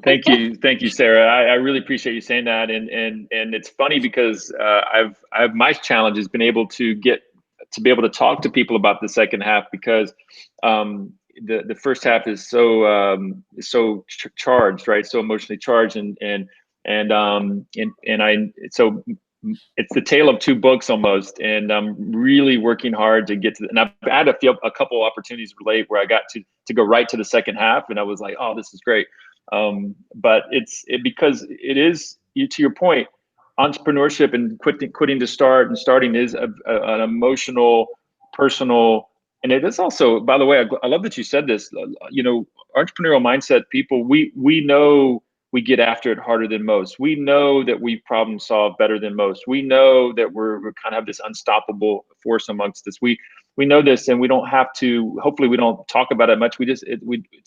Thank you, Sarah. I really appreciate you saying that, and it's funny because I've my challenge has been able to be able to talk to people about the second half, because the first half is so charged, right? So emotionally charged, and I so it's the tale of two books almost, and I'm really working hard to get to. And I've had a couple opportunities relate where I got to go right to the second half, and I was like, oh, this is great. But because it is, to your point, entrepreneurship and quitting to start and starting is an emotional, personal, and it is also, by the way, I love that you said this. Entrepreneurial mindset people, we know we get after it harder than most. We know that we problem solve better than most. We know that we kind of have this unstoppable force amongst us. We know this, and we don't have to. Hopefully, we don't talk about it much. It's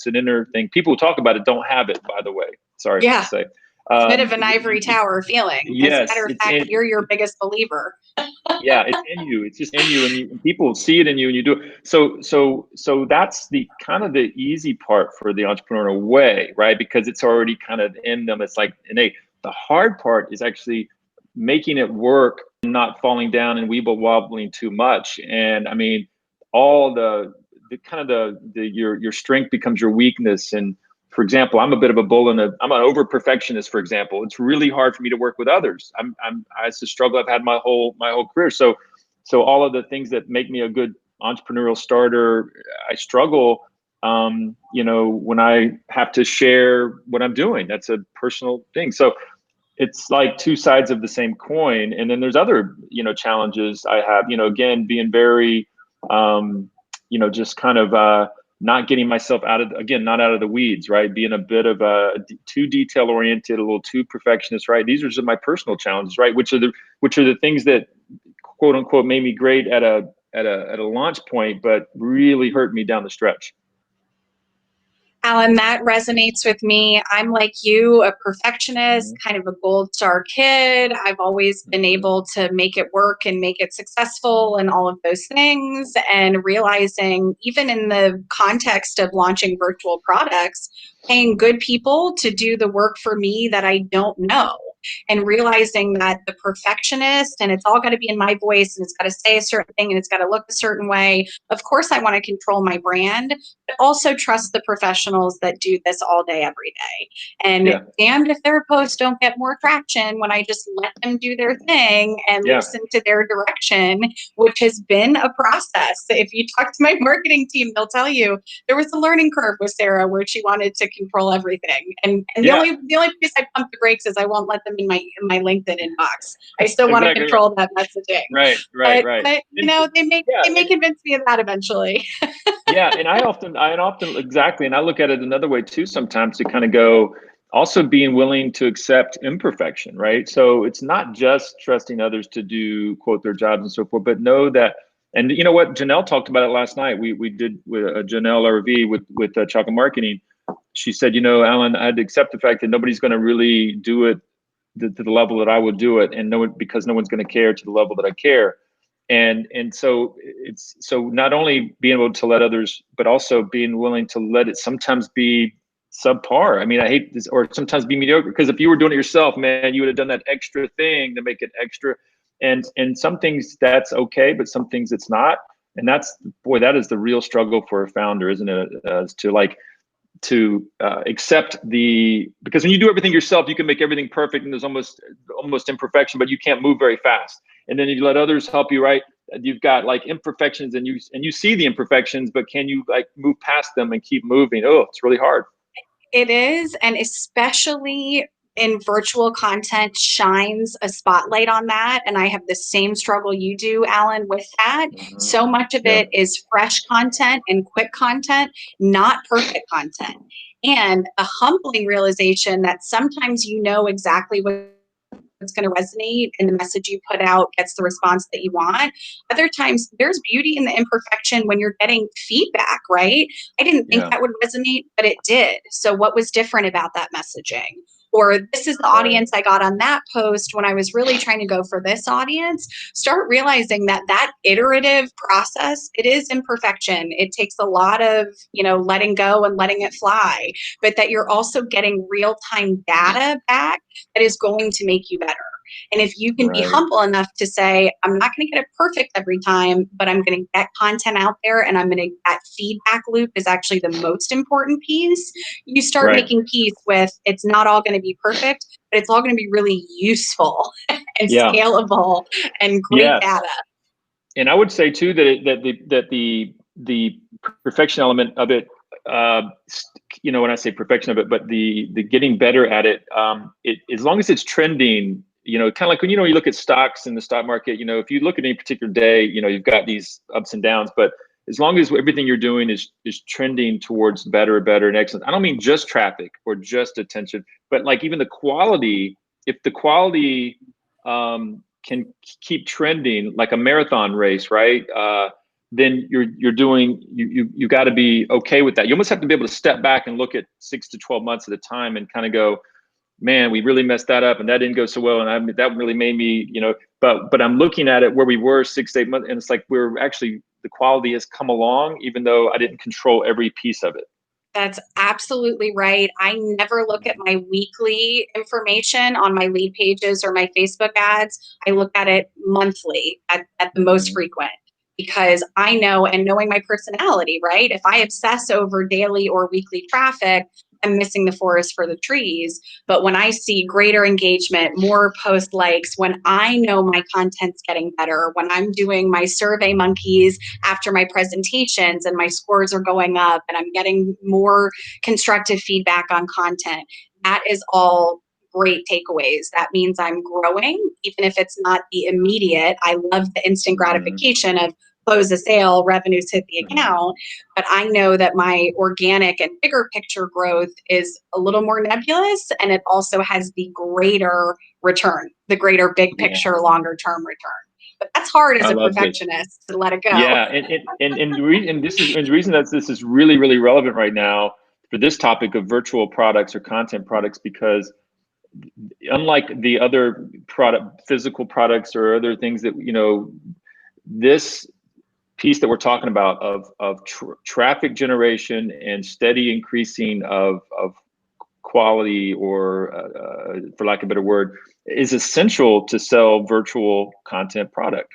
an inner thing. People who talk about it don't have it. By the way, sorry Yeah. to say. It's a bit of an ivory tower feeling. As a Yes, matter of fact, you're your biggest believer. Yeah, it's in you. It's just in you, and people see it in you, and you do it. So that's the kind of the easy part for the entrepreneurial way, right? Because it's already kind of in them. It's like innate. The hard part is actually making it work, and not falling down and weeble wobbling too much. And I mean, all the kind of the your strength becomes your weakness. And for example, I'm a bit of a bull and I'm an over perfectionist. For example, it's really hard for me to work with others. It's a struggle I've had my whole career. So all of the things that make me a good entrepreneurial starter, I struggle. When I have to share what I'm doing, that's a personal thing. So it's like two sides of the same coin. And then there's other, challenges I have, again, being very, just kind of, not getting myself not out of the weeds, right? Being a bit of too detail oriented, a little too perfectionist, right? These are just my personal challenges, right? Which are the things that quote unquote made me great at a launch point, but really hurt me down the stretch. Alan, that resonates with me. I'm like you, a perfectionist, kind of a gold star kid. I've always been able to make it work and make it successful and all of those things. And realizing, even in the context of launching virtual products, paying good people to do the work for me that I don't know. And realizing that the perfectionist, and it's all got to be in my voice, and it's got to say a certain thing, and it's got to look a certain way. Of course, I want to control my brand, but also trust the professionals that do this all day, every day. And damned if their posts don't get more traction when I just let them do their thing and listen to their direction, which has been a process. If you talk to my marketing team, they'll tell you there was a learning curve with Sarah where she wanted to control everything. And the only place I pump the brakes is I won't let them in my LinkedIn inbox. I still want to control that messaging. Right. But they may convince me of that eventually. Yeah, and I often exactly, and I look at it another way too sometimes, to kind of go, also being willing to accept imperfection, right? So it's not just trusting others to do quote their jobs and so forth, but know that. And you know what, Janelle talked about it last night. We did with Janelle RV with Chocolate Marketing. She said, Alan, I had to accept the fact that nobody's going to really do it to the level that I would do it, and because no one's going to care to the level that I care. And so it's not only being able to let others, but also being willing to let it sometimes be subpar. I mean, I hate this, or sometimes be mediocre, because if you were doing it yourself, man, you would have done that extra thing to make it extra. And some things that's okay, but some things it's not. And that is the real struggle for a founder, isn't it? To accept because when you do everything yourself, you can make everything perfect, and there's almost imperfection, but you can't move very fast. And then you let others help you, right? You've got like imperfections, and you see the imperfections, but can you like move past them and keep moving? Oh, it's really hard. It is, and especially in virtual content shines a spotlight on that. And I have the same struggle you do, Alan, with that. So much of it is fresh content and quick content, not perfect content. And a humbling realization that sometimes exactly what's going to resonate, and the message you put out gets the response that you want. Other times there's beauty in the imperfection when you're getting feedback, right? I didn't think that would resonate, but it did. So what was different about that messaging? Or this is the audience I got on that post when I was really trying to go for this audience. Start realizing that iterative process, it is imperfection. It takes a lot of, letting go and letting it fly, but that you're also getting real-time data back that is going to make you better. And if you can be humble enough to say, I'm not going to get it perfect every time, but I'm going to get content out there, and that feedback loop is actually the most important piece. You start making peace with, it's not all going to be perfect, but it's all going to be really useful and scalable and great data. And I would say too that the perfection element of it, when I say perfection of it, but the getting better at it, as long as it's trending, kind of like when you look at stocks in the stock market, if you look at any particular day, you've got these ups and downs, but as long as everything you're doing is trending towards better and excellent. I don't mean just traffic or just attention, but like even the quality. If the quality can keep trending like a marathon race, right? Then you got to be okay with that. You almost have to be able to step back and look at 6 to 12 months at a time and kind of go, man, we really messed that up and that didn't go so well. And that really made me, but I'm looking at it where we were 6 to 8 months, and it's like the quality has come along, even though I didn't control every piece of it. That's absolutely right. I never look at my weekly information on my lead pages or my Facebook ads. I look at it monthly at the most frequent, because I know, and knowing my personality, right? If I obsess over daily or weekly traffic, I'm missing the forest for the trees. But when I see greater engagement, more post likes, when I know my content's getting better, when I'm doing my survey monkeys after my presentations and my scores are going up and I'm getting more constructive feedback on content, that is all great takeaways. That means I'm growing, even if it's not the immediate. I love the instant gratification of close a sale, revenues hit the account, but I know that my organic and bigger picture growth is a little more nebulous, and it also has the greater return, the greater big picture, longer term return. But that's hard as a perfectionist to let it go. Yeah, and the reason that this is really, really relevant right now for this topic of virtual products or content products, because unlike the other physical products or other things that, this piece that we're talking about of traffic generation and steady increasing of quality, or for lack of a better word, is essential to sell virtual content product.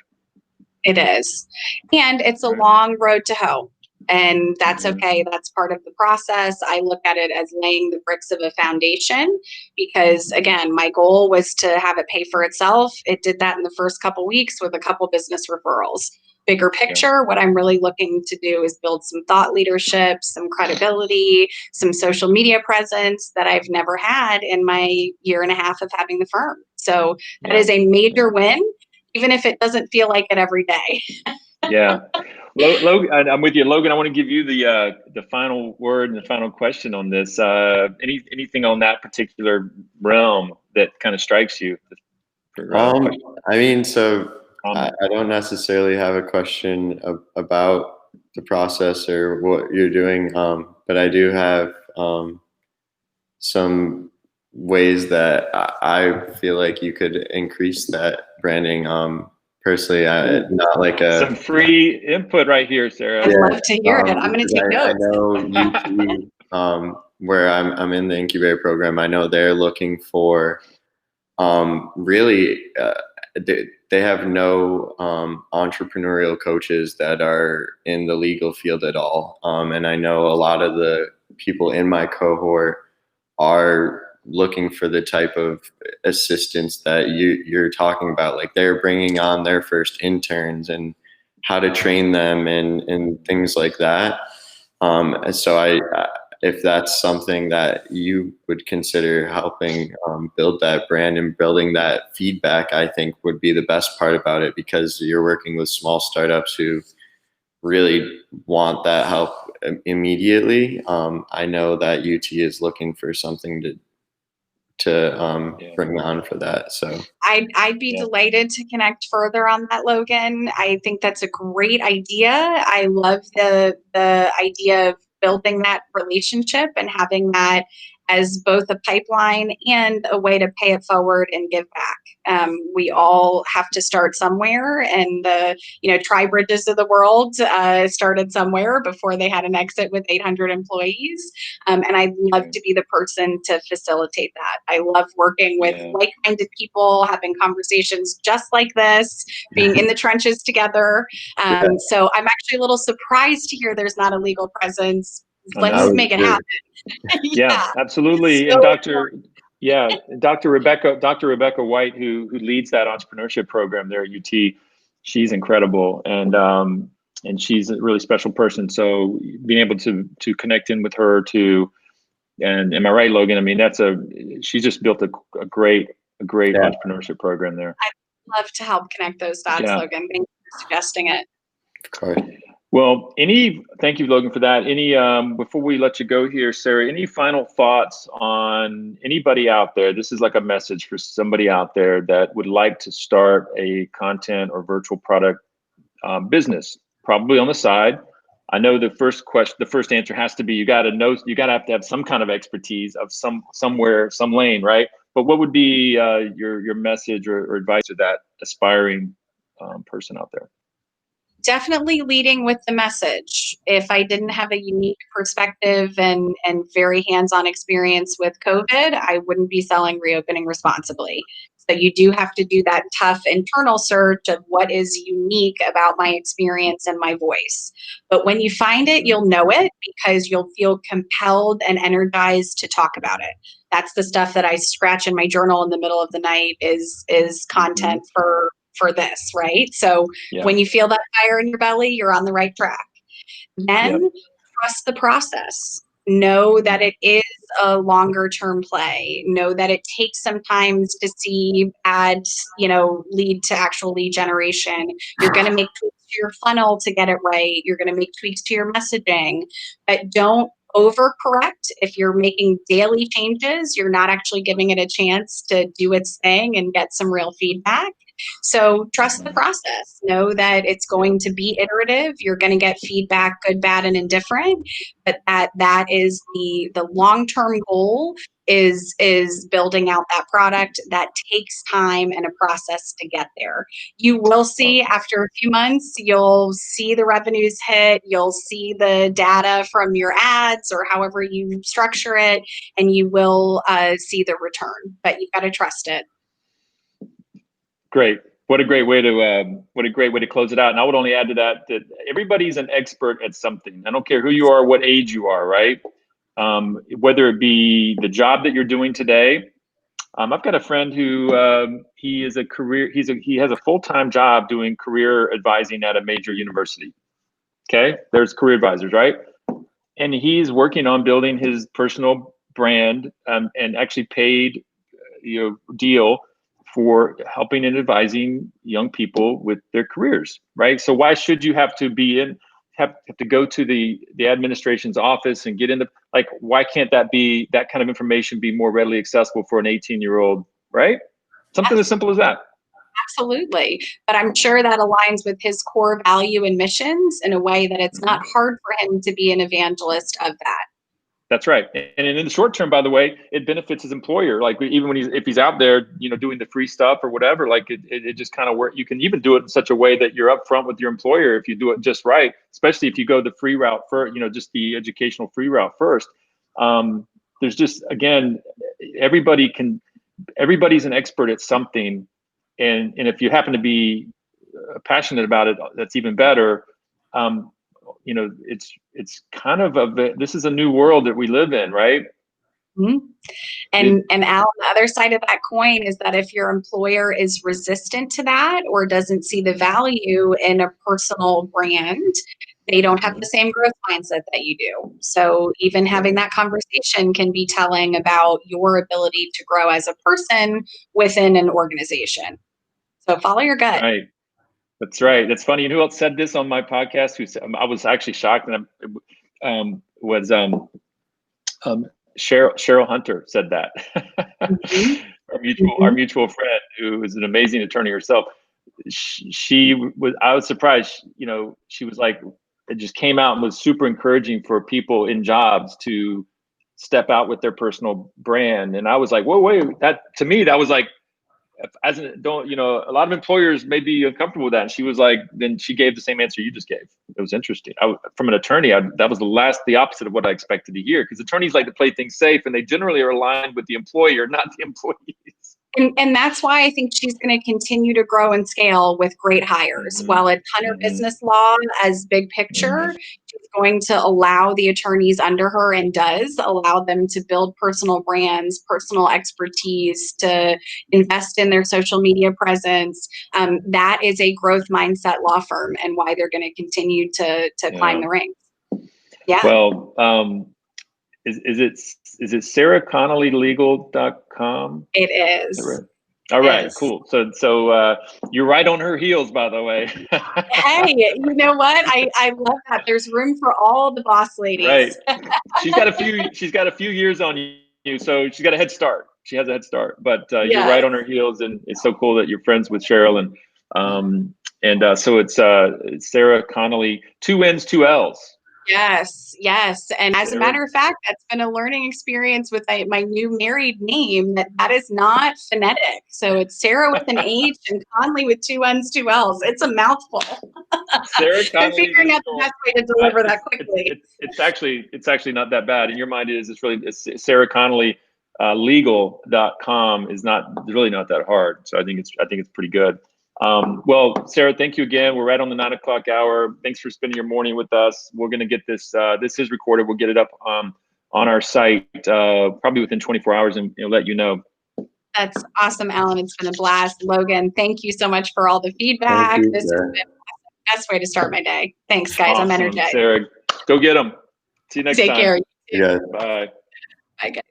It is. And it's a long road to hoe. And that's okay. That's part of the process. I look at it as laying the bricks of a foundation, because again, my goal was to have it pay for itself. It did that in the first couple weeks with a couple business referrals. Bigger picture, what I'm really looking to do is build some thought leadership, some credibility, some social media presence that I've never had in my year and a half of having the firm. So that is a major win, even if it doesn't feel like it every day. Yeah. Logan, I'm with you. Logan, I want to give you the final word and the final question on this. Anything on that particular realm that kind of strikes you? I don't necessarily have a question about the process or what you're doing, but I do have some ways that I feel like you could increase that branding. Personally, not like some free input right here, Sarah. I'd love to hear it. I'm going to take notes. I know where I'm in the incubator program, I know they're looking for really. They have no entrepreneurial coaches that are in the legal field at all. And I know a lot of the people in my cohort are looking for the type of assistance that you're talking about. Like, they're bringing on their first interns and how to train them and things like that. And so if that's something that you would consider helping build that brand and building that feedback, I think would be the best part about it, because you're working with small startups who really want that help immediately. I know that UT is looking for something to bring on for that. So I'd be delighted to connect further on that, Logan. I think that's a great idea. I love the idea of building that relationship and having that as both a pipeline and a way to pay it forward and give back. We all have to start somewhere, and the Tribridges of the world started somewhere before they had an exit with 800 employees. And I'd love to be the person to facilitate that. I love working with like-minded people, having conversations just like this, being in the trenches together. So I'm actually a little surprised to hear there's not a legal presence. Let's make it happen. Yeah, absolutely. So, and Dr. Rebecca White, who leads that entrepreneurship program there at UT, she's incredible, and she's a really special person. So being able to connect in with her and am I right, Logan? I mean, she's just built a great entrepreneurship program there. I'd love to help connect those dots, Logan. Thank you for suggesting it. Of course. Well, thank you, Logan, for that. Before we let you go here, Sarah, any final thoughts on anybody out there? This is like a message for somebody out there that would like to start a content or virtual product business, probably on the side, I know the first answer has to be, you got to have to have some kind of expertise of somewhere, some lane, right? But what would be your message or advice to that aspiring person out there? Definitely leading with the message. If I didn't have a unique perspective and very hands-on experience with COVID, I wouldn't be selling Reopening Responsibly. So you do have to do that tough internal search of what is unique about my experience and my voice. But when you find it, you'll know it because you'll feel compelled and energized to talk about it. That's the stuff that I scratch in my journal in the middle of the night is content for this, right? So Yeah. when you feel that fire in your belly, you're on the right track. Then Yep. trust the process. Know that it is a longer term play. Know that it takes some time to see ads, lead to actual lead generation. You're going to make tweaks to your funnel to get it right. You're going to make tweaks to your messaging, but don't overcorrect. If you're making daily changes, you're not actually giving it a chance to do its thing and get some real feedback. So trust the process. Know that it's going to be iterative. You're going to get feedback, good, bad, and indifferent. But that is the long-term goal is building out that product. That takes time and a process to get there. You will see after a few months, you'll see the revenues hit, you'll see the data from your ads or however you structure it, and you will see the return. But you've got to trust it. Great. What a great way to close it out. And I would only add to that everybody's an expert at something. I don't care who you are, what age you are, right? Whether it be the job that you're doing today. I've got a friend who he has a full-time job doing career advising at a major university. Okay, there's career advisors, right? And he's working on building his personal brand and actually paid deal for helping and advising young people with their careers, right? So why should you have to have to go to the administration's office and get into, like, why can't that kind of information be more readily accessible for an 18-year-old, right? Something as simple as that. Absolutely. But I'm sure that aligns with his core value and missions in a way that it's not hard for him to be an evangelist of that. That's right. And in the short term, by the way, it benefits his employer. Like, even when if he's out there, doing the free stuff or whatever, like it just kind of work. You can even do it in such a way that you're upfront with your employer if you do it just right, especially if you go the free route first, just the educational free route first. There's just, again, everybody's an expert at something. And if you happen to be passionate about it, that's even better. It's kind of this is a new world that we live in, right? Mm-hmm. And Al, the other side of that coin is that if your employer is resistant to that or doesn't see the value in a personal brand, they don't have the same growth mindset that you do. So even having that conversation can be telling about your ability to grow as a person within an organization. So follow your gut. Right. That's right. That's funny. You know who else said this on my podcast? Who said, I was actually shocked, and Cheryl Hunter said that. Our mutual friend, who is an amazing attorney herself. I was surprised. She was like, it just came out and was super encouraging for people in jobs to step out with their personal brand. And I was like, whoa, wait, that to me, that was like, a lot of employers may be uncomfortable with that. And she was like, then she gave the same answer you just gave. It was interesting. From an attorney, that was the opposite of what I expected to hear, because attorneys like to play things safe, and they generally are aligned with the employer, not the employees. And that's why I think she's going to continue to grow and scale with great hires. While a ton of business law as big picture, she's going to allow the attorneys under her, and does allow them, to build personal brands, personal expertise, to invest in their social media presence. That is a growth mindset law firm, and why they're going to continue to climb the ranks. Yeah. Well, is it sarahconnollylegal.com? It is. Right. All right, cool. So you're right on her heels, by the way. Hey, you know what? I love that. There's room for all the boss ladies. Right. She's got a few years on you, so she's got a head start. She has a head start, but you're right on her heels, and it's so cool that you're friends with Cheryl. So it's Sarah Connolly, 2 N's, 2 L's. Yes, yes. And as a Sarah? matter of fact, that's been a learning experience with my new married name, that is not phonetic. So it's Sarah with an H and Conley with two N's, two L's. It's a mouthful. Sarah And Connolly figuring out the Legal. best way to deliver that quickly. It's actually not that bad. In your mind, it's Sarah Connolly legal.com is really not that hard. So I think it's pretty good. Well, Sarah, thank you again. We're right on the 9 o'clock hour. Thanks for spending your morning with us. We're going to get this. This is recorded. We'll get it up on our site probably within 24 hours, and let you know. That's awesome, Alan. It's been a blast. Logan, thank you so much for all the feedback. Thank you, This has been the best way to start my day. Thanks, guys. Awesome. I'm energized. Sarah, go get them. See you next Take time. care. Yeah. Bye. Bye, guys.